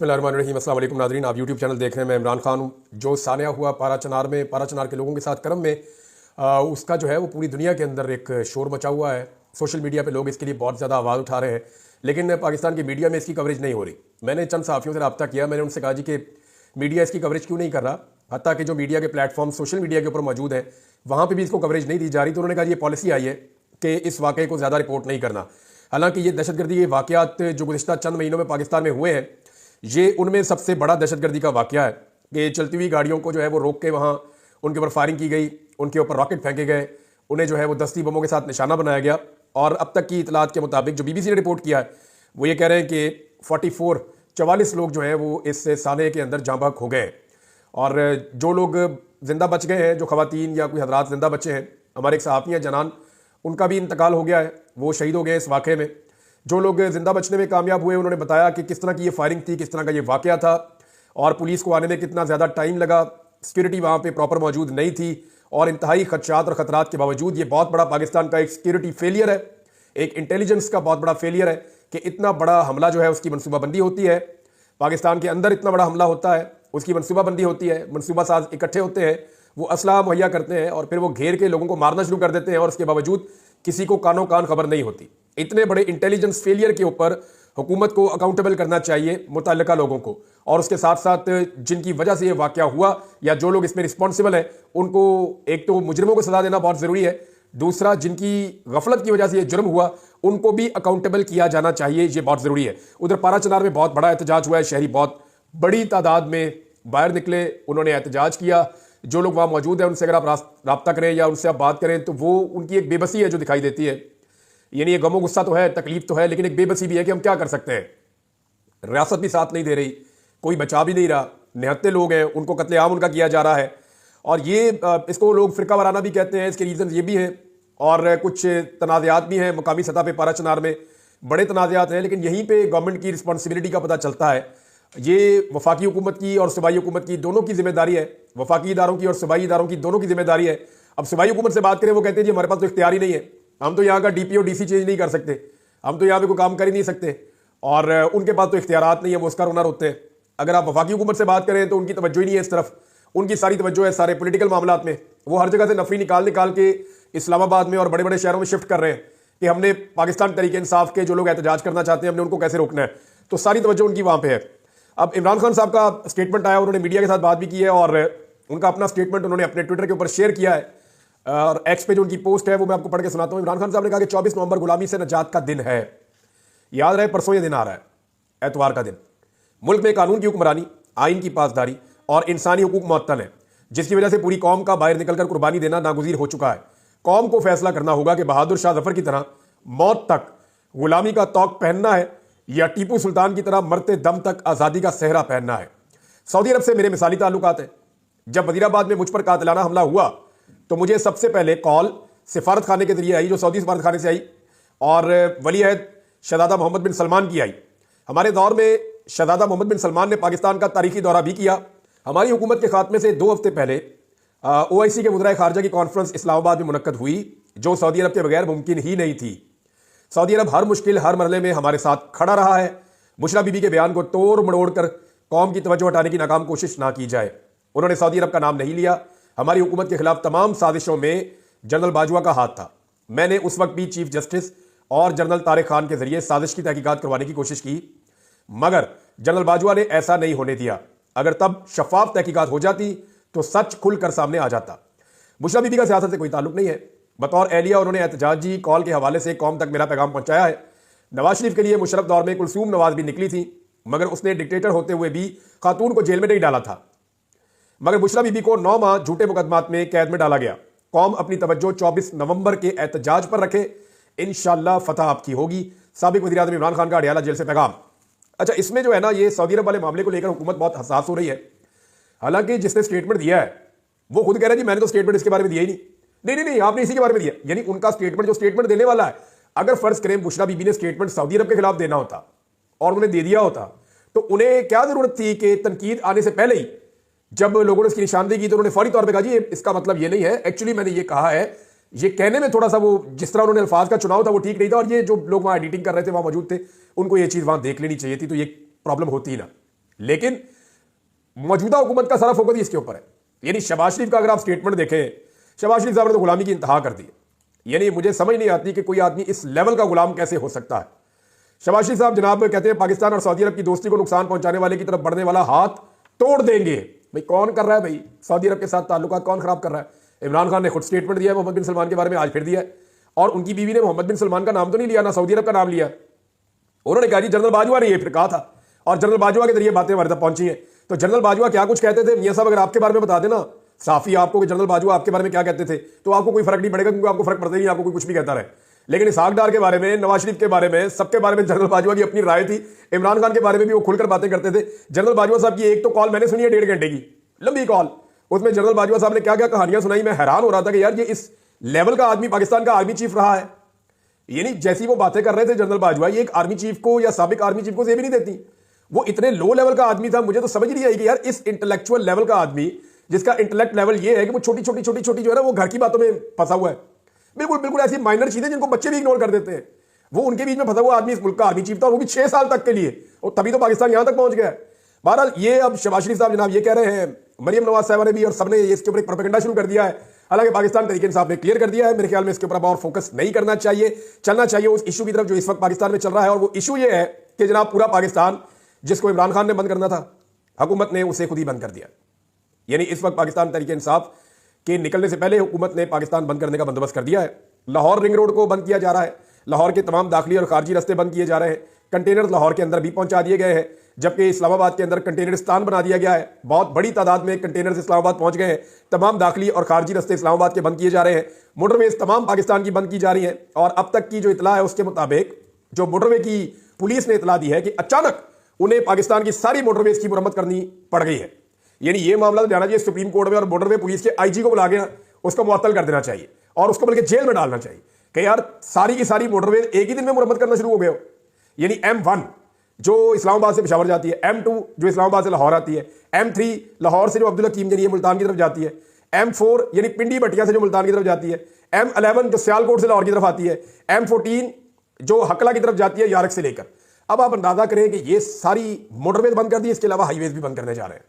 बिस्मिल्लाहिर्रहमानिर्रहीम। अस्सलाम वालेकुम नाज़रीन, आप यूट्यूब चैनल देख रहे हैं। मैं इमरान खान हूँ। जो सानिया हुआ पारा चनार में, पारा चनार के लोगों के साथ करम में, उसका जो है वो पूरी दुनिया के अंदर एक शोर मचा हुआ है। सोशल मीडिया पे लोग इसके लिए बहुत ज़्यादा आवाज़ उठा रहे हैं, लेकिन पाकिस्तान की मीडिया में इसकी कवरेज नहीं हो रही। मैंने चंद सहाफ़ियों से रब्ता किया, मैंने उनसे कहा जी कि मीडिया इसकी कवरेज क्यों नहीं कर रहा, हत्ता कि जो मीडिया के प्लेटफॉर्म सोशल मीडिया के ऊपर मौजूद हैं वहाँ पर भी इसको कवरेज नहीं दी जा रही। तो उन्होंने कहा ये पॉलिसी आई है कि इस वाक़े को ज़्यादा रिपोर्ट नहीं करना। हालांकि ये दहशतगर्दी के वाक़यात जो गुज़िश्ता चंद महीनों में पाकिस्तान में हुए हैं, ये उनमें सबसे बड़ा दहशतगर्दी का वाक़या है कि चलती हुई गाड़ियों को जो है वो रोक के वहाँ उनके ऊपर फायरिंग की गई, उनके ऊपर रॉकेट फेंके गए, उन्हें जो है वो दस्ती बमों के साथ निशाना बनाया गया। और अब तक की इतलात के मुताबिक जो BBC ने रिपोर्ट किया है वो ये कह रहे हैं कि 44 लोग जो हैं वो इस साने के अंदर जाँ बहक हो गए। और जो लोग जिंदा बच गए हैं, जो खवातीन या कोई हजरात जिंदा बचे हैं, हमारे एक सहाफ़ी हैं जनान, उनका भी इंतकाल हो गया है, वो शहीद हो गए इस वाक़े में। जो लोग जिंदा बचने में कामयाब हुए उन्होंने बताया कि किस तरह की ये फायरिंग थी, किस तरह का ये वाक़या था और पुलिस को आने में कितना ज़्यादा टाइम लगा। सिक्योरिटी वहाँ पे प्रॉपर मौजूद नहीं थी और इंतहाई खदशात और ख़तरात के बावजूद ये बहुत बड़ा पाकिस्तान का एक सिक्योरिटी फेलियर है, एक इंटेलिजेंस का बहुत बड़ा फेलियर है कि इतना बड़ा हमला जो है उसकी मनसूबाबंदी होती है। पाकिस्तान के अंदर इतना बड़ा हमला होता है, उसकी मनसूबाबंदी होती है, मनसूबा साज इकट्ठे होते हैं, वो असला मुहैया करते हैं और फिर वो घेर के लोगों को मारना शुरू कर देते हैं और उसके बावजूद किसी को कानो कान खबर नहीं होती। इतने बड़े इंटेलिजेंस फेलियर के ऊपर हुकूमत को अकाउंटेबल करना चाहिए, मुतल्लिका लोगों को, और उसके साथ साथ जिनकी वजह से ये वाक़या हुआ या जो लोग इसमें रिस्पॉन्सिबल हैं उनको एक तो मुजरिमों को सजा देना बहुत ज़रूरी है, दूसरा जिनकी गफलत की वजह से ये जुर्म हुआ उनको भी अकाउंटेबल किया जाना चाहिए, ये बहुत ज़रूरी है। उधर पारा चनार में बहुत बड़ा एहतजाज हुआ है, शहरी बहुत बड़ी तादाद में बाहर निकले, उन्होंने एहतजाज किया। जो लोग वहाँ मौजूद हैं उनसे अगर आप रब्ता करें या उनसे आप बात करें तो वो उनकी एक बेबसी है जो दिखाई देती है। यानी ये गमो गुस्सा तो है, तकलीफ तो है, लेकिन एक बेबसी भी है कि हम क्या कर सकते हैं। रियासत भी साथ नहीं दे रही, कोई बचा भी नहीं रहा, निहत्ते लोग हैं, उनको कत्लेआम उनका किया जा रहा है। और ये इसको लोग फ़िरका वाराना भी कहते हैं, इसके रीज़न ये भी हैं और कुछ तनाज़ात भी हैं मुकामी सतह पर। पारा चनार में बड़े तनाज़ात हैं, लेकिन यहीं पर गवर्नमेंट की रिस्पॉन्सिबिलिटी का पता चलता है। ये वफाकी हुकूमत की और सूबाई हुकूमत की दोनों की जिम्मेदारी है, वफाकी इदारों की और सूबाई इदारों की दोनों की जिम्मेदारी है। अब सूबाई हुकूमत से बात करें, वो कहते हैं जी हमारे पास तो इख्तियार ही नहीं है, हम तो यहाँ का DPO DC चेंज नहीं कर सकते, हम तो यहाँ पे कोई काम कर ही नहीं सकते, और उनके पास तो इख्तियारात नहीं है, वो उसका ओनर होते हैं। अगर आप वफाकी हुकूमत से बात करें तो उनकी तवज्जो ही नहीं है इस तरफ, उनकी सारी तवज्जो है सारे पोलिटिकल मामलात में। वो हर जगह से नफरी निकाल निकाल के इस्लामाबाद में और बड़े बड़े शहरों में शिफ्ट कर रहे हैं कि हमने पाकिस्तान तरीके इंसाफ के जो लोग एहतजाज करना चाहते हैं हमने उनको कैसे रोकना है, तो सारी तवज्जो उनकी वहाँ पे है। अब इमरान खान साहब का स्टेटमेंट आया, उन्होंने मीडिया के साथ बात भी की है और उनका अपना स्टेटमेंट उन्होंने अपने ट्विटर के ऊपर शेयर किया है और एक्स पे जो उनकी पोस्ट है वो मैं आपको पढ़ के सुनाता हूँ। इमरान खान साहब ने कहा कि 24 नवंबर गुलामी से निजात का दिन है। याद रहे परसों ये दिन आ रहा है, एतवार का दिन। मुल्क में कानून की हुक्मरानी, आइन की पासदारी और इंसानी हुकूक मुअत्तल है, जिसकी वजह से पूरी कौम का बाहर निकलकर कुर्बानी देना नागुज़ीर हो चुका है। कौम को फैसला करना होगा कि बहादुर शाह जफर की तरह मौत तक गुलामी का तौक पहनना है या टीपू सुल्तान की तरह मरते दम तक आज़ादी का सेहरा पहनना है। सऊदी अरब से मेरे मिसाली ताल्लुकात हैं। जब वजीराबाद में मुझ पर कातिलाना हमला हुआ तो मुझे सबसे पहले कॉल सिफारत खाने के जरिए आई, जो सऊदी सिफारत खाने से आई, और वली अहद शहजादा मोहम्मद बिन सलमान की आई। हमारे दौर में शहजादा मोहम्मद बिन सलमान ने पाकिस्तान का तारीखी दौरा भी किया। हमारी हुकूमत के खात्मे से 2 हफ्ते पहले OIC के वज़ीर ख़ारजा की कॉन्फ्रेंस इस्लामाबाद में मुनक्कद हुई, जो सऊदी अरब के बगैर मुमकिन ही नहीं थी। सऊदी अरब हर मुश्किल हर मरहले में हमारे साथ खड़ा रहा है। बुशरा बीबी के बयान को तोड़ मड़ोड़ कर कौम की तवज्जो हटाने की नाकाम कोशिश ना की जाए। उन्होंने सऊदी अरब का नाम नहीं लिया। हमारी हुकूमत के खिलाफ तमाम साजिशों में जनरल बाजवा का हाथ था। मैंने उस वक्त भी चीफ जस्टिस और जनरल तारिक खान के जरिए साजिश की तहकीकात करवाने की कोशिश की, मगर जनरल बाजवा ने ऐसा नहीं होने दिया। अगर तब शफाफ तहकीकात हो जाती तो सच खुलकर सामने आ जाता। बुशरा बीबी का सियासत से कोई ताल्लुक नहीं है। बतौर एहलिया उन्होंने एहतजाजी कॉल के हवाले से कौम तक मेरा पैगाम पहुंचाया है। नवाज शरीफ के लिए मुशर्रफ दौर में कुलसूम नवाज भी निकली थी, मगर उसने डिक्टेटर होते हुए भी खातून को जेल में नहीं डाला था। मगर बुशरा बीबी को 9 माह झूठे मुकदमात में कैद में डाला गया। कौम अपनी तवज्जो 24 नवंबर के एहतजाज पर रखे, इंशाअल्लाह फतह आपकी होगी। साबिक वज़ीर आज़म इमरान खान का अडियाला जेल से पैगाम। अच्छा, इसमें जो है ना, ये सऊदी अरब वाले मामले को लेकर हुकूमत बहुत हसास हो रही है। हालांकि जिसने स्टेटमेंट दिया है वो खुद कह रहा है जी मैंने तो स्टेटमेंट इसके बारे में दिया ही नहीं। नहीं, आपने इसी के बारे में दिया। यानी उनका स्टेटमेंट, जो स्टेटमेंट देने वाला है, अगर फर्ज करें बुशरा बीबी ने स्टेटमेंट सऊदी अरब के खिलाफ देना होता और उन्हें दे दिया होता तो उन्हें क्या जरूरत थी कि तनकीद आने से पहले ही जब लोगों ने इसकी निशानदेही की तो उन्होंने फौरी तौर पर कहा जी इसका मतलब ये नहीं है, एक्चुअली मैंने ये कहा है। ये कहने में थोड़ा सा वो जिस तरह उन्होंने अल्फाज का चुनाव था वो ठीक नहीं था, और ये जो लोग वहां एडिटिंग कर रहे थे, वहां मौजूद थे, उनको ये चीज वहां देख लेनी चाहिए थी, तो ये प्रॉब्लम होती ही ना। लेकिन मौजूदा हुकूमत का सारा फोकस इसके ऊपर है। यानी शहबाज शरीफ का अगर आप स्टेटमेंट देखें, शहबाज शरीफ साहब ने तो गुलामी की इंतहा कर दी। यानी मुझे समझ नहीं आती कि कोई आदमी इस लेवल का गुलाम कैसे हो सकता है। शहबाज शरीफ साहब जनाब कहते हैं पाकिस्तान और सऊदी अरब की दोस्ती को नुकसान पहुंचाने वाले की तरफ बढ़ने वाला हाथ तोड़ देंगे। भाई कौन कर रहा है? भाई सऊदी अरब के साथ ताल्लुकात कौन खराब कर रहा है? इमरान खान ने खुद स्टेटमेंट दिया है मोहम्मद बिन सलमान के बारे में, आज फिर दिया है। और उनकी बीवी ने मोहम्मद बिन सलमान का नाम तो नहीं लिया, ना सऊदी अरब का नाम लिया। उन्होंने कहा जी जनरल बाजवा ने ये फिर कहा था और जनरल बाजवा के जरिए बातें हमारे तक पहुंची हैं। तो जनरल बाजवा क्या कुछ कहते थे मियां साहब, अगर आपके बारे में बता देना साफी आपको कि जनरल बाजवा आपके बारे में क्या कहते थे, तो आपको कोई फर्क नहीं पड़ेगा, क्योंकि आपको फर्क पड़ता ही नहीं, आपको कोई कुछ भी कहता रहे। लेकिन इसहाक डार के बारे में, नवाज शरीफ के बारे में, सबके बारे में जनरल बाजवा की अपनी राय थी। इमरान खान के बारे में भी वो खुलकर बातें करते थे। जनरल बाजवा साहब की एक तो कॉल मैंने सुनी है 1.5 घंटे की लंबी कॉल, उसमें जनरल बाजवा साहब ने क्या क्या कहानियां सुनाई। मैं हैरान हो रहा था कि यार ये इस लेवल का आदमी पाकिस्तान का आर्मी चीफ रहा है। यानी जैसी वो बातें कर रहे थे जनरल बाजवा, ये एक आर्मी चीफ को या साबिक आर्मी चीफ को से भी नहीं देती। वो इतने लो लेवल का आदमी था, मुझे तो समझ नहीं आई कि यार इस इंटेलेक्चुअल लेवल का आदमी, जिसका इंटेलेक्ट लेवल ये है कि वो छोटी छोटी जो है ना वो घर की बातों में फंसा हुआ है। बिल्कुल बिल्कुल ऐसी माइनर चीजें जिनको बच्चे भी इग्नोर कर देते हैं, वो उनके बीच में फंसा हुआ आदमी इस मुल्क का आर्मी चीफ था, वो भी 6 साल तक के लिए, और तभी तो पाकिस्तान यहां तक पहुंच गया। बहरहाल ये अब शहबाज शरीफ साहब जनाब ये कह रहे हैं, मरियम नवाज साहब ने भी और सबने इसके ऊपर एक प्रोपेगेंडा शुरू कर दिया है। हालांकि पाकिस्तान तरीके साहब ने क्लियर कर दिया है, मेरे ख्याल में इसके ऊपर अब और फोकस नहीं करना चाहिए, चलना चाहिए उस इशू की तरफ जो इस वक्त पाकिस्तान में चल रहा है। और वो इशू ये है कि जनाब पूरा पाकिस्तान जिसको इमरान खान ने बंद करना था, हुकूमत ने उसे खुद ही बंद कर दिया। यानी इस वक्त पाकिस्तान तरीके इंसाफ के निकलने से पहले हुकूमत ने पाकिस्तान बंद करने का बंदोबस्त कर दिया है। लाहौर रिंग रोड को बंद किया जा रहा है, लाहौर के तमाम दाखिली और खारजी रास्ते बंद किए जा रहे हैं, कंटेनर लाहौर के अंदर भी पहुंचा दिए गए हैं, जबकि इस्लामाबाद के अंदर कंटेनरिस्तान बना दिया गया है। बहुत बड़ी तादाद में कंटेनर इस्लामाबाद पहुंच गए हैं। तमाम दाखिली और खारजी रास्ते इस्लामाबाद के बंद किए जा रहे हैं। मोटरवेज तमाम पाकिस्तान की बंद की जा रही है। और अब तक की जो इतला है उसके मुताबिक जो मोटरवे की पुलिस ने इतला दी है कि अचानक उन्हें पाकिस्तान की सारी मोटरवेज की मुरम्मत करनी पड़ गई है। यानी ये मामला जाना चाहिए सुप्रीम कोर्ट में और मोटरवे पुलिस के आईजी को बुला के उसको मुअत्तल कर देना चाहिए और उसको बल्कि जेल में डालना चाहिए कि यार सारी की सारी मोटरवेज एक ही दिन में मुरम्मत करना शुरू हो गए हो। यानी M1 जो इस्लामाबाद से पेशावर जाती है, M2 जो इस्लामाबाद से लाहौर आती है, M3 लाहौर से जो अब्दुल हकीम जरिए मुल्तान की तरफ जाती है, M4 यानी पिंडी भटिया से जो मुल्तान की तरफ जाती है, M11 जो सियालकोट से लाहौर की तरफ आती है, M14 जो हकला की तरफ जाती है यारक से लेकर। अब आप अंदाजा करें कि ये सारी मोटरवेज बंद कर दी, इसके अलावा हाईवेज भी बंद करने जा रहे हैं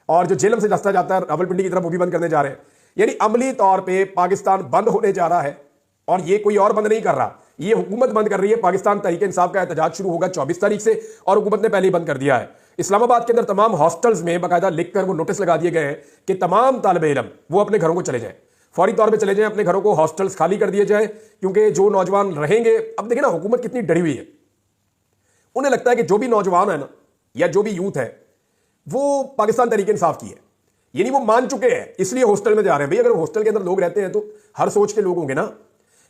और जो जेलम से रास्ता जाता है रावलपिंडी की तरफ वो भी बंद करने जा रहे हैं। यानी अमली तौर पे पाकिस्तान बंद होने जा रहा है और ये कोई और बंद नहीं कर रहा, ये हुकूमत बंद कर रही है। पाकिस्तान तहरीक इंसाफ का एहतजाज शुरू होगा 24 तारीख से और हुकूमत ने पहले ही बंद कर दिया है। इस्लामाबाद के अंदर तमाम हॉस्टल्स में बाकायदा लिखकर वो नोटिस लगा दिए गए हैं कि तमाम तालिबे इल्म वो अपने घरों को चले जाएं, फौरी तौर पर चले जाएं, अपने घरों को हॉस्टल्स खाली कर दिए जाए, क्योंकि जो नौजवान रहेंगे, अब देखिए ना हुकूमत कितनी डरी हुई है। उन्हें लगता है कि जो भी नौजवान है ना या जो भी यूथ है वो पाकिस्तान तहरीक इंसाफ की है, यानी वो मान चुके हैं, इसलिए हॉस्टल में जा रहे हैं। भाई अगर हॉस्टल के अंदर लोग रहते हैं तो हर सोच के लोग होंगे ना,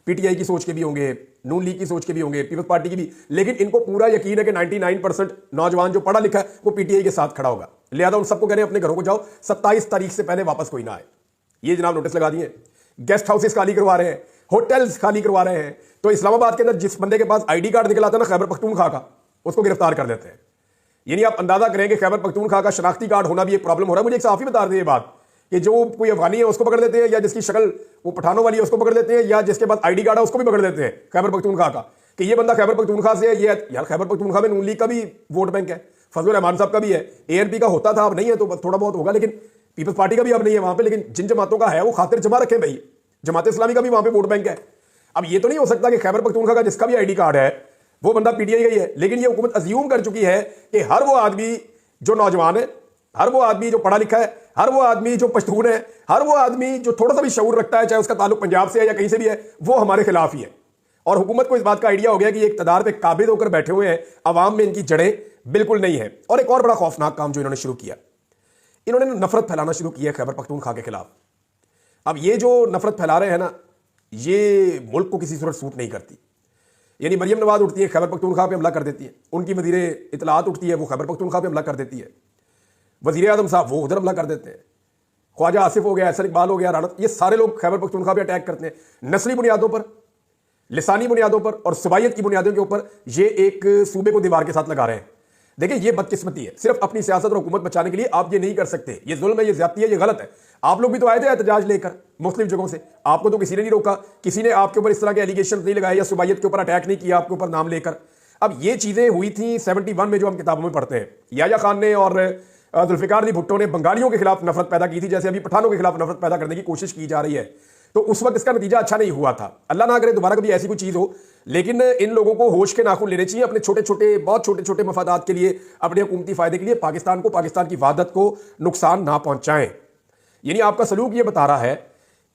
पीटीआई की सोच के भी होंगे, नून लीग की सोच के भी होंगे, पीपल्स पार्टी की भी, लेकिन इनको पूरा यकीन है कि 99% नौजवान जो पढ़ा लिखा है वो पीटीआई के साथ खड़ा होगा। लिहाजा उन सबको कह रहे हैं अपने घरों को जाओ, 27 तारीख से पहले वापस कोई ना आए। ये जनाब नोटिस लगा दिए। गेस्ट हाउसेस खाली करवा रहे हैं, होटल्स खाली करवा रहे हैं। तो इस्लामाबाद के अंदर जिस बंदे के पास ID कार्ड निकला था ना खैबर पख्तूनख्वा का, उसको गिरफ्तार कर देते हैं। यानी आप अंदाजा करें कि खैबर पख्तूनख्वा का शनाख्ती कार्ड होना भी एक प्रॉब्लम हो रहा है। मुझे एक साफी बता रहे ये बात कि जो कोई अफगानी है उसको पकड़ लेते हैं, या जिसकी शक्ल वो पठानों वाली है उसको पकड़ लेते हैं, या जिसके पास ID कार्ड है उसको भी पकड़ लेते हैं खैबर पख्तूनख्वा का, कि ये बंदा खैबर पख्तूनख्वा से है। ये यार खैबर पख्तूनख्वा में नून लीग का भी वोट बैंक है, फजलुर रहमान साहब का भी है, ANP का होता था, अब नहीं है तो थोड़ा बहुत होगा, लेकिन पीपल्स पार्टी का भी अब नहीं है वहां पे। लेकिन जिन जमातों का है वो खातिर जमा रखें भाई, जमात इस्लामी का भी वहां पे वोट बैंक है। अब ये तो नहीं हो सकता कि खैबर पख्तूनख्वा का जिसका भी ID कार्ड है वो बंदा पीटीआई का ही है। लेकिन ये हुकूमत अज्यूम कर चुकी है कि हर वो आदमी जो नौजवान है, हर वो आदमी जो पढ़ा लिखा है, हर वो आदमी जो पश्तून है, हर वो आदमी जो थोड़ा सा भी शऊर रखता है, चाहे उसका ताल्लुक पंजाब से है या कहीं से भी है, वो हमारे खिलाफ ही है। और हुकूमत को इस बात का आइडिया हो गया कि ये इक़्तिदार पे काबिज होकर बैठे हुए हैं, अवाम में इनकी जड़ें बिल्कुल नहीं है। और एक और बड़ा खौफनाक काम जो इन्होंने शुरू किया, इन्होंने नफरत फैलाना शुरू किया खैबर पख्तूनख्वा के खिलाफ। अब ये जो नफरत फैला रहे हैं ना, ये मुल्क को किसी सूरत सूट नहीं करती। यानी मरियम नवाज उठती है खैबर पख्तूनख्वा पे हमला कर देती है, उनकी वज़ीरे इत्तलाआत उठती है वो खैबर पख्तूनख्वा पे हमला कर देती है, वज़ीर आज़म साहब वो उधर हमला कर देते हैं, ख्वाजा आसिफ हो गया, एहसन इकबाल हो गया, राणत, ये सारे लोग खैबर पख्तूनख्वा पे अटैक करते हैं। नस्ली बुनियादों पर, लिसानी बुनियादों पर और सुबाइयत की बुनियादों के ऊपर ये एक सूबे को दीवार के साथ लगा रहे हैं। देखिए ये बदकिस्मती है, सिर्फ अपनी सियासत और हुकूमत बचाने के लिए आप ये नहीं कर सकते। ये जुल्म है, ये ज़्यादती है, ये गलत है। आप लोग भी तो आए थे एहतजाज लेकर मुख्तलिफ जगहों से, आपको तो किसी ने नहीं रोका, किसी ने आपके ऊपर इस तरह के एलिगेशन नहीं लगाए या सुबाइयत के ऊपर अटैक नहीं किया आपके ऊपर नाम लेकर। अब ये चीज़ें हुई थी 71 में, जो हम किताबों में पढ़ते हैं। याया खान ने और जुल्फिकार अली भुट्टो ने बंगालियों के खिलाफ नफरत पैदा की थी, जैसे अभी पठानों के खिलाफ नफरत पैदा करने की कोशिश की जा रही है। तो उस वक्त इसका नतीजा अच्छा नहीं हुआ था। अल्लाह ना करे दोबारा कभी ऐसी कोई चीज़ हो, लेकिन इन लोगों को होश के नाखून लेने चाहिए अपने छोटे छोटे, बहुत छोटे छोटे मफादात के लिए, अपने हुकूमती फायदे के लिए। पाकिस्तान को, पाकिस्तान की वादत को नुकसान ना पहुंचाएं। यानी आपका सलूक ये बता रहा है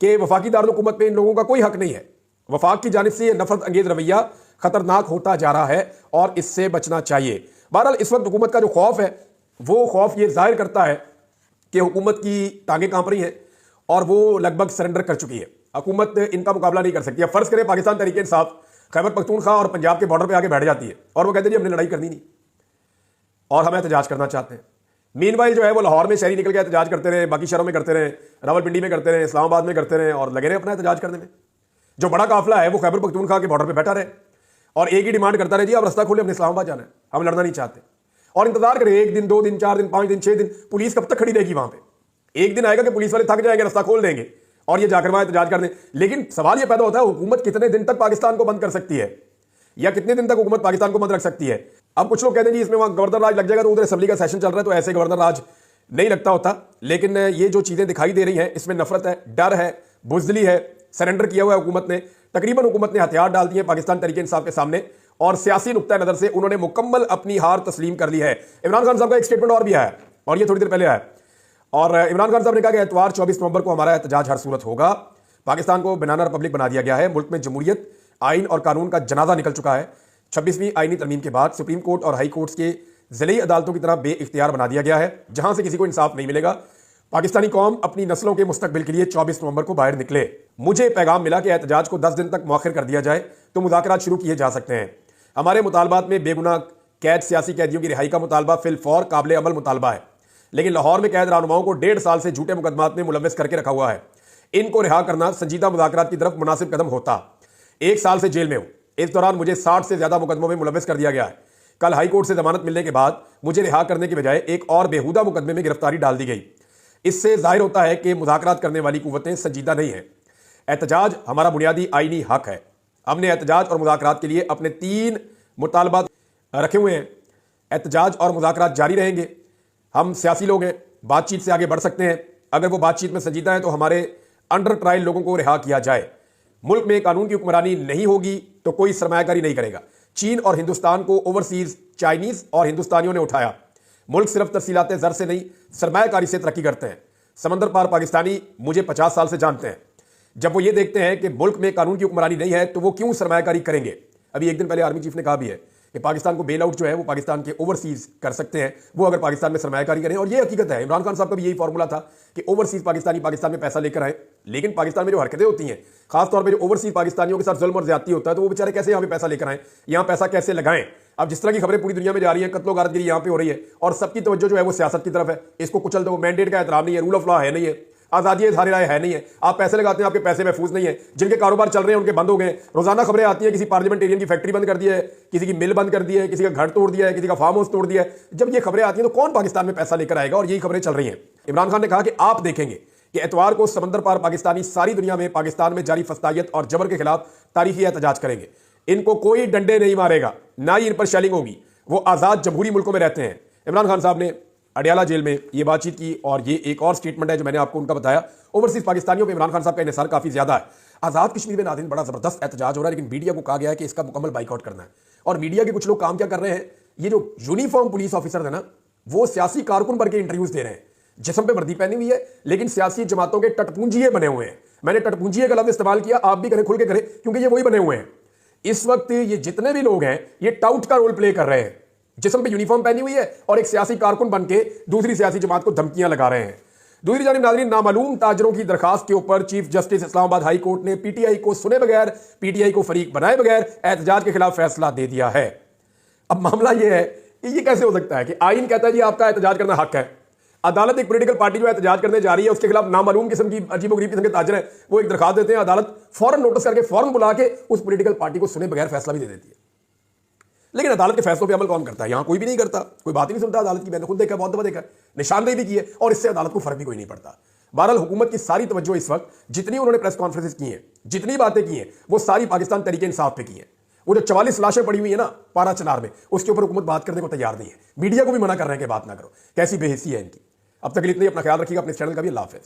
कि वफाकी दारुल हुकूमत पे इन लोगों का कोई हक नहीं है। वफाक की जानिब से नफरत अंगेज रवैया खतरनाक होता जा रहा है और इससे बचना चाहिए। बहरहाल इस वक्त हुकूमत का जो खौफ है, वो खौफ ये जाहिर करता है कि हुकूमत की टांगें कांप रही हैं और वो लगभग सरेंडर कर चुकी है। हुकूमत इनका मुकाबला नहीं कर सकती। अब फर्ज करें पाकिस्तान तहरीक इंसाफ खैबर पख्तूनख्वा और पंजाब के बॉर्डर पे आके बैठ जाती है और वो कहते हैं जी हमने लड़ाई करनी नहीं और हम एहतजाज करना चाहते हैं। मीनवाइल जो है वो लाहौर में शहरी निकल के एहतजाज करते रहे, बाकी शहरों में करते रहे, रावलपिंडी में करते रहे, इस्लामाबाद में करते रहे और लगे रहे अपना एहतजाज करने में। जो बड़ा काफिला है वो खैबर पख्तूनख्वा के बॉर्डर पर बैठा रहे और एक ही डिमांड करता रहे, जी आप रास्ता खोले, हमने इस्लामाबाद जाना है, हम लड़ना नहीं चाहते। और इंतजार करें 1 दिन, 2 दिन, 4 दिन, 5 दिन, 6 दिन, पुलिस कब तक खड़ी रहेगी वहां पे? एक दिन आएगा कि पुलिस वाले थक जाएंगे, रास्ता खोल देंगे और ये जाकर वहां एहतजाज कर दें। लेकिन सवाल ये पैदा होता है, हुकूमत कितने दिन तक पाकिस्तान को बंद कर सकती है या कितने दिन तक हुकूमत पाकिस्तान को बंद रख सकती है? अब कुछ लोग कहते हैं जी इसमें वहां गवर्नर राज लग जाएगा, तो उधर असेंबली का सेशन चल रहा है तो ऐसे गवर्नर राज नहीं लगता होता। लेकिन ये जो चीजें दिखाई दे रही हैं, इसमें नफरत है, डर है, बुजदली है, सरेंडर किया हुआ है हुकूमत ने। तकरीबन हुकूमत ने हथियार डाल दिए पाकिस्तान तहरीक इंसाफ के सामने और सियासी नुक्ता नजर से उन्होंने मुकम्मल अपनी हार तस्लीम कर ली है। इमरान खान साहब का एक स्टेटमेंट और भी आया है और ये थोड़ी देर पहले आया और इमरान खान साहब ने कहा कि एतवार 24 नवंबर को हमारा एहतजाज हर सूरत होगा। पाकिस्तान को बनाना रिपब्लिक बना दिया गया है, मुल्क में जमहूरियत, आइन और कानून का जनाजा निकल चुका है। 26वीं आईनी तरमीम के बाद सुप्रीम कोर्ट और हाई कोर्ट्स के ज़िली अदालतों की तरह बेइख्तियार बना दिया गया है, जहां से किसी को इंसाफ नहीं मिलेगा। पाकिस्तानी कौम अपनी नस्लों के मुस्तकबिल के लिए 24 नवंबर को बाहर निकले। मुझे पैगाम मिला कि एहतजाज को 10 दिन तक मौखर कर दिया जाए तो मुज़ाकरात शुरू किए जा सकते हैं। हमारे मुतालबात में बेगुनाह कैद सियासी कैदियों की रिहाई का मुतालबा फिलफौर काबिल अमल मुतालबा है, लेकिन लाहौर में कैद रहनुमाओं को 1.5 साल से झूठे मुकदमात में मुलव्वस करके रखा हुआ है। इनको रिहा करना संजीदा मुज़ाकरात की तरफ मुनासिब कदम होता। 1 साल से जेल में हूं, इस दौरान मुझे 60 से ज्यादा मुकदमों में मुलव्वस कर दिया गया है। कल हाई कोर्ट से जमानत मिलने के बाद मुझे रिहा करने की बजाय एक और बेहुदा मुकदमे में गिरफ्तारी डाल दी गई। इससे जाहिर होता है कि मुज़ाकरात करने वाली कुव्वतें संजीदा नहीं है। एहतजाज हमारा बुनियादी आईनी हक है। हमने एहतजाज और मुज़ाकरात के लिए अपने 3 मुतालबात रखे हुए हैं। एहतजाज और मुज़ाकरात जारी रहेंगे। हम सियासी लोग हैं, बातचीत से आगे बढ़ सकते हैं। अगर वो बातचीत में संजीदा है तो हमारे अंडर ट्रायल लोगों को रिहा किया जाए। मुल्क में कानून की हुक्मरानी नहीं होगी तो कोई सरमायाकारी नहीं करेगा। चीन और हिंदुस्तान को ओवरसीज चाइनीज और हिंदुस्तानियों ने उठाया। मुल्क सिर्फ तरसीलाते जर से नहीं, सरमायाकारी से तरक्की करते हैं। समंदर पार पाकिस्तानी मुझे 50 साल से जानते हैं। जब वो ये देखते हैं कि मुल्क में कानून की हुक्मरानी नहीं है तो वो क्यों सरमायाकारी करेंगे? अभी एक दिन पहले आर्मी चीफ ने कहा भी है कि पाकिस्तान को बेल आउट जो है वो पाकिस्तान के ओवरसीज कर सकते हैं, वो अगर पाकिस्तान में सरमायाकारी करें। और ये हकीकत है। इमरान खान साहब का भी यही फॉर्मूला था कि ओवरसीज पाकिस्तानी पाकिस्तान में पैसा लेकर आए। लेकिन पाकिस्तान में जो हरकतें होती हैं, खासतौर पर जो ओवरसीज पाकिस्तानियों के साथ जुल्म और ज्यादती होता है, तो वो बेचारे कैसे यहाँ पे पैसा लेकर आए, यहाँ पैसा कैसे लगाएं? अब जिस तरह की खबरें पूरी दुनिया में जा रही है, कत्लो गारतगिरी यहाँ पे हो रही है और सबकी तवज्जो जो है वो सियासत की तरफ है। इसको कुचल दो, मैंडेट का एहतराम नहीं है, रूल ऑफ लॉ है नहीं है, आजादी इज़हार राय है नहीं है। आप पैसे लगाते हैं, आपके पैसे महफूज नहीं है। जिनके कारोबार चल रहे हैं उनके बंद हो गए। रोजाना खबरें आती हैं किसी पार्लियामेंटेरियन की फैक्ट्री बंद कर दी है, किसी की मिल बंद कर दी है, किसी का घर तोड़ दिया है, किसी का फार्म हाउस तोड़ दिया है। जब ये खबरें आती हैं तो कौन पाकिस्तान में पैसा लेकर आएगा? और यही खबरें चल रही हैं। इमरान खान ने कहा कि आप देखेंगे कि एतवार को समंदर पार पाकिस्तानी सारी दुनिया में पाकिस्तान में जारी फस्तायत और जबर के खिलाफ तारीखी एहतजाज करेंगे। इनको कोई डंडे नहीं मारेगा, ना ही इन पर शेलिंग होगी। वो आज़ाद जमहूरी मुल्कों में रहते हैं। इमरान खान साहब ने अडियाला जेल में ये बातचीत की और ये एक और स्टेटमेंट है जो मैंने आपको उनका बताया। ओवरसीज पाकिस्तानियों पे इमरान खान साहब का इन्हिसार काफी ज्यादा है। आजाद कश्मीर में नाज़रीन बड़ा जबरदस्त एहतजाज हो रहा है, लेकिन मीडिया को कहा गया है कि इसका मुकम्मल बाइकआउट करना है। और मीडिया के कुछ लोग काम क्या कर रहे हैं, ये जो यूनिफॉर्म पुलिस ऑफिसर है ना, वो सियासी कारकुन बन के इंटरव्यूज दे रहे हैं। जिस्म पे वर्दी पहनी हुई है, लेकिन सियासी जमातों के टटपूंजिए बने हुए हैं। मैंने टटपूंजिए का लफ्ज इस्तेमाल किया, आप भी करें, खुल के करें, क्योंकि ये वही बने हुए हैं। इस वक्त ये जितने भी लोग हैं ये टाउट का रोल प्ले कर रहे हैं। जिस्म पे यूनिफॉर्म पहनी हुई है और एक सियासी कारकुन बन के दूसरी सियासी जमात को धमकियां लगा रहे हैं। दूसरी जानिब नाज़रीन, नामालूम ताजरों की दरखास्त के ऊपर chief justice Islamabad high court ने पीटीआई को सुने बगैर, पीटीआई को फरीक बनाए बगैर एहतजाज के खिलाफ फैसला दे दिया है। अब मामला यह है कि ये कैसे हो सकता है कि आइन कहता है जी आपका एहतजाज करना हक है, अदालत एक पॉलिटिकल पार्टी जो एहतजाज करने जा रही है उसके खिलाफ नामालूम किस्म की अजीबोगरीब किस्म के ताजर है, वो एक दरखास्त देते हैं, अदालत फौरन नोटिस करके फौरन बुला के उस पॉलिटिकल पार्टी को सुने बगैर फैसला भी दे देती है। लेकिन अदालत के फैसलों पे अमल कौन करता है? यहां कोई भी नहीं करता, कोई बात ही नहीं सुनता अदालत की। मैंने खुद देखा, बहुत दफा देखा, निशानदेही भी की है और इससे अदालत को फर्क भी कोई नहीं पड़ता। बहरहाल हुकूमत की सारी तवज्जो इस वक्त, जितनी उन्होंने प्रेस कॉन्फ्रेंसेस की हैं, जितनी बातें की हैं, वो सारी पाकिस्तान तहरीक इंसाफ पे की हैं। वो जो 44 लाशें पड़ी हुई है ना पारा चनार में, उसके ऊपर हुकूमत बात करने को तैयार नहीं है। मीडिया को भी मना कर रहे हैं कि बात ना करो। कैसी बेहिसी है इनकी। अब तक के लिए इतना ही, अपना ख्याल रखिएगा, अपने चैनल का भी। अल्लाह हाफिज़।